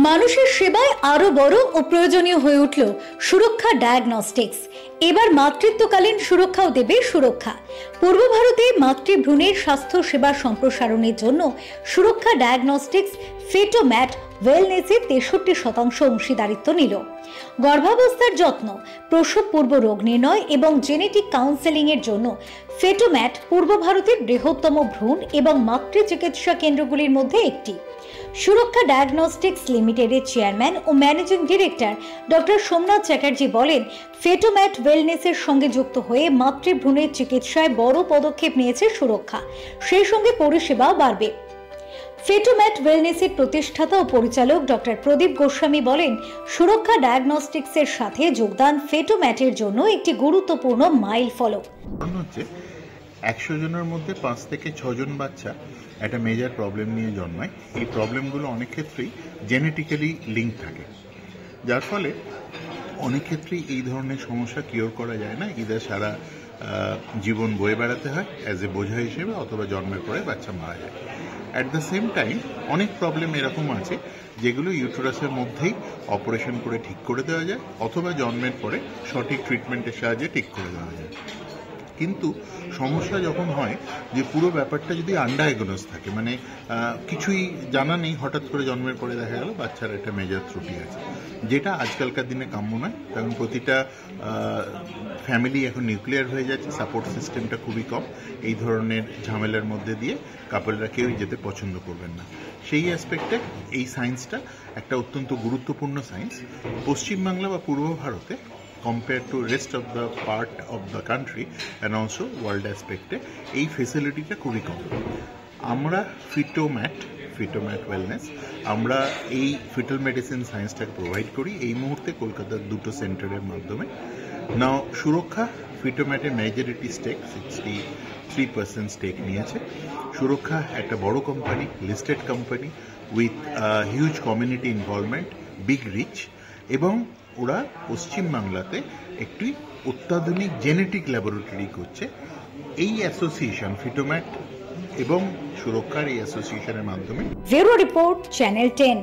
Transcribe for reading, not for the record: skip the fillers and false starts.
মানুষের সেবায় আরো বড় ও প্রয়োজনীয় হয়ে উঠল সুরক্ষা ডায়াগনস্টিক্স। এবার মাতৃত্বকালীন সুরক্ষাও দেবে সুরক্ষা। পূর্ব ভারতে মাতৃভ্রূণের স্বাস্থ্য সেবা সম্প্রসারণের জন্য সুরক্ষা ডায়াগনস্টিক্স ফেটোম্যাট ওয়েলনেসের 63% অংশীদারিত্ব নিল। গর্ভাবস্থার যত্ন, প্রসব পূর্ব রোগ নির্ণয় এবং জেনেটিক কাউন্সেলিং এর জন্য ফেটোম্যাট পূর্ব ভারতের বৃহত্তম ভ্রূণ এবং মাতৃ চিকিৎসা কেন্দ্রগুলির মধ্যে একটি। সুরক্ষা ডায়াগনস্টিক্স লিমিটেডের চেয়ারম্যান ও managing director doctor Somnath Chatterjee বলেন, ফেটোম্যাট ওয়েলনেসের সঙ্গে যুক্ত হয়ে মাতৃভ্রূণের চিকিৎসায় বড় পদক্ষেপ নিয়েছে সুরক্ষা, সেই সঙ্গে পরিষেবাও বাড়বে। ফেটোম্যাট ওয়েলনেসের প্রতিষ্ঠাতা ও পরিচালক ডক্টর প্রদীপ গোস্বামী বলেন, সুরক্ষা ডায়াগনস্টিক্সের সাথে যোগদান ফেটোম্যাটের জন্য একটি গুরুত্বপূর্ণ মাইল ফলক। 100 জনের মধ্যে 5 থেকে 6 জন বাচ্চা একটা মেজর প্রবলেম নিয়ে জন্মায়। এই প্রবলেমগুলো অনেক ক্ষেত্রেই জেনেটিক্যালি লিঙ্ক থাকে, যার ফলে অনেক ক্ষেত্রেই এই ধরনের সমস্যা কিওর করা যায় না। ইদার সারা জীবন বয়ে বেড়াতে হয় অ্যাজ এ বোঝা হিসেবে, অথবা জন্মের পরে বাচ্চা মারা যায়। অ্যাট দ্য সেম টাইম অনেক প্রবলেম এরকম আছে যেগুলো ইউটেরাসের মধ্যেই অপারেশন করে ঠিক করে দেওয়া যায়, অথবা জন্মের পরে সঠিক ট্রিটমেন্টের সাহায্যে ঠিক করে দেওয়া যায়। কিন্তু সমস্যা যখন হয় যে পুরো ব্যাপারটা যদি আনডায়াগনোজ থাকে, মানে কিছুই জানা নেই, হঠাৎ করে জন্মের পরে দেখা গেল বাচ্চার একটা মেজর ত্রুটি আছে, যেটা আজকালকার দিনে কাম্য নয়। কারণ প্রতিটা ফ্যামিলি এখন নিউক্লিয়ার হয়ে যাচ্ছে, সাপোর্ট সিস্টেমটা খুবই কম। এই ধরনের ঝামেলার মধ্যে দিয়ে কাপলরা কেউই যেতে পছন্দ করবেন না। সেই অ্যাসপেক্টে এই সায়েন্সটা একটা অত্যন্ত গুরুত্বপূর্ণ সায়েন্স। পশ্চিমবাংলা বা পূর্ব ভারতে compared to rest of the part of the country and also world aspect এই ফেসিলিটিটা খুবই কম। আমরা ফিটোম্যাট ওয়েলনেস, আমরা এই ফিটাল মেডিসিন সায়েন্সটাকে প্রোভাইড করি এই মুহূর্তে কলকাতার 2টো সেন্টারের মাধ্যমে। নাও সুরক্ষা ফিটোম্যাটের মেজরিটি স্টেক 63% স্টেক নিয়েছে। সুরক্ষা একটা বড় company, listed company with huge community involvement, big reach, এবং ওরা পশ্চিমবাংলাতে একটি অত্যাধুনিক জেনেটিক ল্যাবরেটরি করছে। এই অ্যাসোসিয়েশন ফিটোম্যাট এবং সুরক্ষার এই অ্যাসোসিয়েশনের মাধ্যমে। Bureau report, channel 10।